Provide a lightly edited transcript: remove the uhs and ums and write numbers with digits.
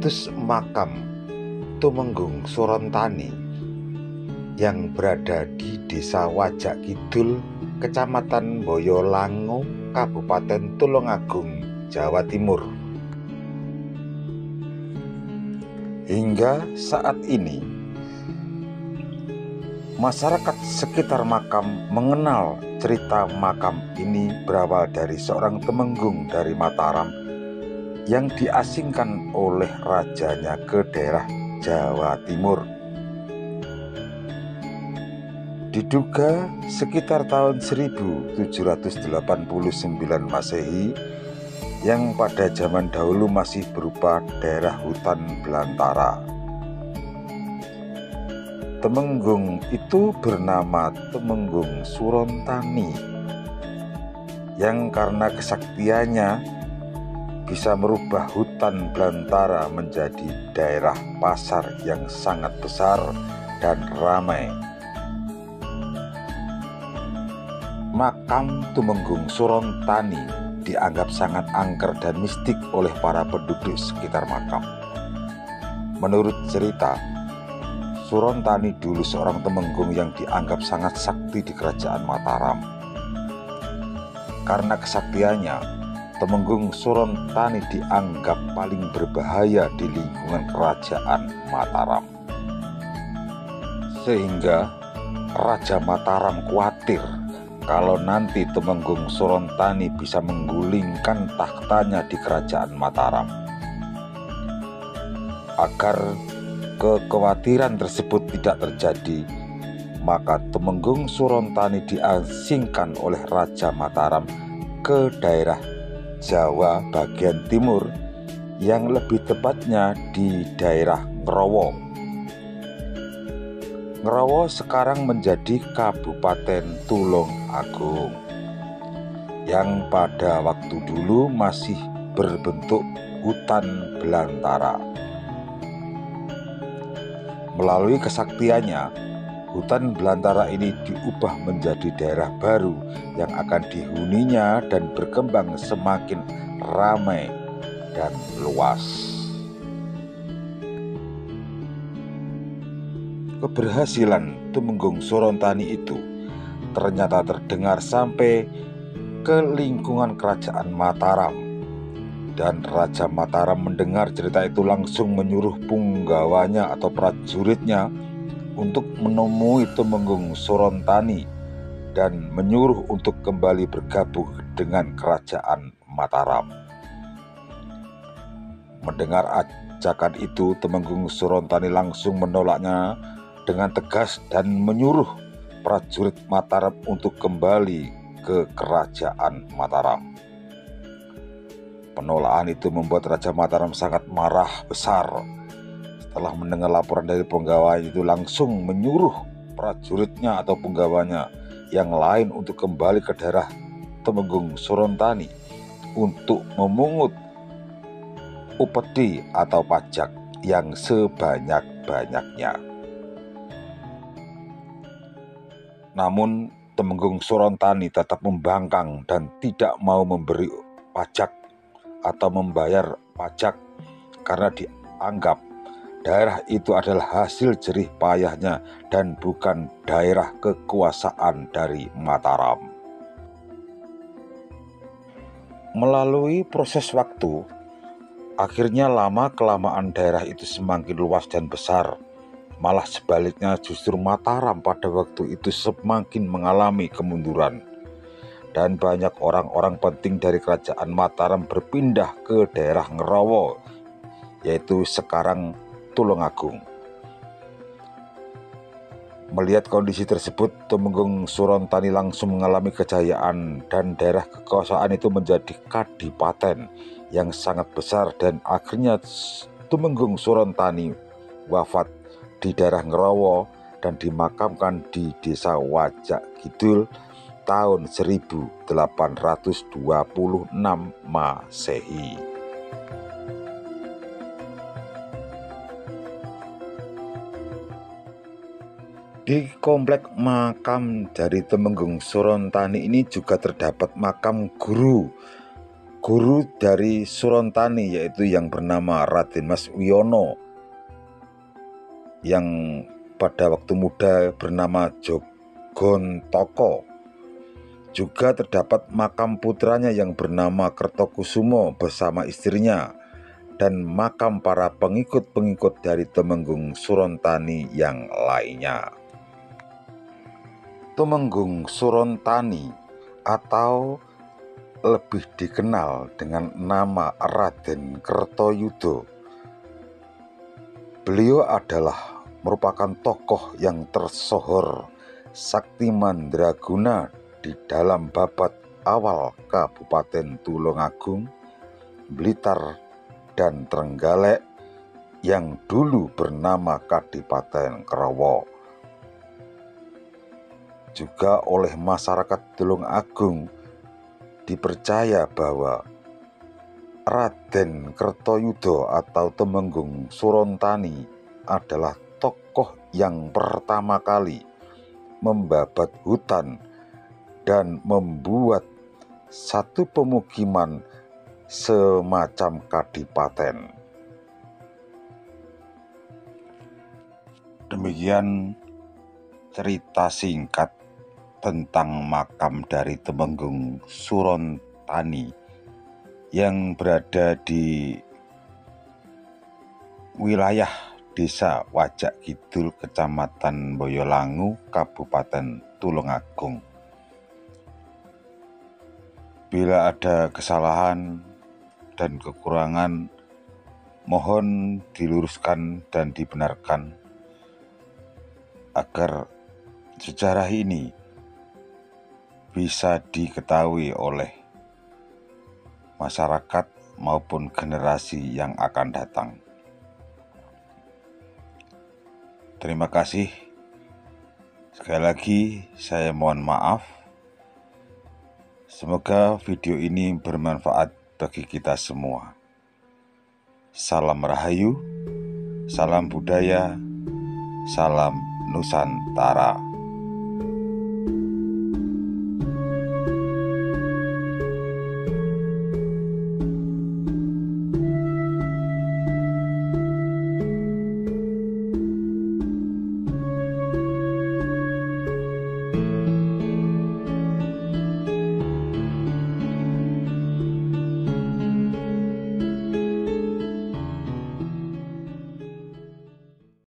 situs makam Tumenggung Surontani yang berada di Desa Wajak Kidul, Kecamatan Boyolango, Kabupaten Tulungagung, Jawa Timur. Hingga saat ini, masyarakat sekitar makam mengenal cerita makam ini berawal dari seorang temenggung dari Mataram yang diasingkan oleh rajanya ke daerah Jawa Timur. Diduga sekitar tahun 1789 Masehi, yang pada zaman dahulu masih berupa daerah hutan belantara. Temenggung itu bernama Tumenggung Surontani, yang karena kesaktiannya bisa merubah hutan belantara menjadi daerah pasar yang sangat besar dan ramai. Makam Tumenggung Surontani dianggap sangat angker dan mistik oleh para penduduk sekitar makam. Menurut cerita, Surontani dulu seorang temenggung yang dianggap sangat sakti di kerajaan Mataram. Karena kesaktiannya, Temenggung Surontani dianggap paling berbahaya di lingkungan kerajaan Mataram. Sehingga Raja Mataram khawatir kalau nanti Temenggung Surontani bisa menggulingkan takhtanya di kerajaan Mataram. Agar kekhawatiran tersebut tidak terjadi, maka Temenggung Surontani diasingkan oleh Raja Mataram ke daerah Jawa bagian timur, yang lebih tepatnya di daerah Ngrowo. Ngrowo sekarang menjadi Kabupaten Tulungagung, yang pada waktu dulu masih berbentuk hutan belantara. Melalui kesaktiannya, hutan belantara ini diubah menjadi daerah baru yang akan dihuninya dan berkembang semakin ramai dan luas. Keberhasilan Tumenggung Surontani itu ternyata terdengar sampai ke lingkungan kerajaan Mataram, dan Raja Mataram mendengar cerita itu langsung menyuruh punggawanya atau prajuritnya untuk menemui Tumenggung Surontani dan menyuruh untuk kembali bergabung dengan kerajaan Mataram. Mendengar ajakan itu, Temenggung Surontani langsung menolaknya dengan tegas dan menyuruh prajurit Mataram untuk kembali ke kerajaan Mataram. Penolakan itu membuat Raja Mataram sangat marah besar. Setelah mendengar laporan dari penggawa itu, langsung menyuruh prajuritnya atau penggawanya yang lain untuk kembali ke daerah Temenggung Surontani untuk memungut upeti atau pajak yang sebanyak-banyaknya. Namun Temenggung Surontani tetap membangkang dan tidak mau memberi pajak atau membayar pajak karena dianggap daerah itu adalah hasil jerih payahnya dan bukan daerah kekuasaan dari Mataram. Melalui proses waktu, akhirnya lama-kelamaan daerah itu semakin luas dan besar. Malah sebaliknya, justru Mataram pada waktu itu semakin mengalami kemunduran. Dan banyak orang-orang penting dari kerajaan Mataram berpindah ke daerah Ngrowo, yaitu sekarang Tulungagung. Melihat kondisi tersebut, Tumenggung Surontani langsung mengalami kejayaan dan daerah kekuasaan itu menjadi kadipaten yang sangat besar, dan akhirnya Tumenggung Surontani wafat di daerah Ngrowo dan dimakamkan di Desa Wajak Kidul tahun 1826 Masehi. Di komplek makam dari Temenggung Surontani ini juga terdapat makam guru guru dari Surontani, yaitu yang bernama Raden Mas Wiono, yang pada waktu muda bernama Jogontoko. Juga terdapat makam putranya yang bernama Kertokusumo bersama istrinya, dan makam para pengikut-pengikut dari Temenggung Surontani yang lainnya. Temenggung Surontani atau lebih dikenal dengan nama Raden Kertoyudo. Beliau adalah merupakan tokoh yang tersohor sakti mandraguna di dalam babat awal Kabupaten Tulungagung, Blitar, dan Trenggalek yang dulu bernama Kadipaten Krowo. Juga oleh masyarakat Tulungagung dipercaya bahwa Raden Kertoyudo atau Temenggung Surontani adalah tokoh yang pertama kali membabat hutan dan membuat satu pemukiman semacam kadipaten. Demikian cerita singkat tentang makam dari Temenggung Surontani yang berada di wilayah Desa Wajak Kidul, Kecamatan Boyolangu, Kabupaten Tulungagung. Bila ada kesalahan dan kekurangan, mohon diluruskan dan dibenarkan agar sejarah ini bisa diketahui oleh masyarakat maupun generasi yang akan datang. Terima kasih. Sekali lagi saya mohon maaf. Semoga video ini bermanfaat bagi kita semua. Salam Rahayu, salam budaya, salam Nusantara.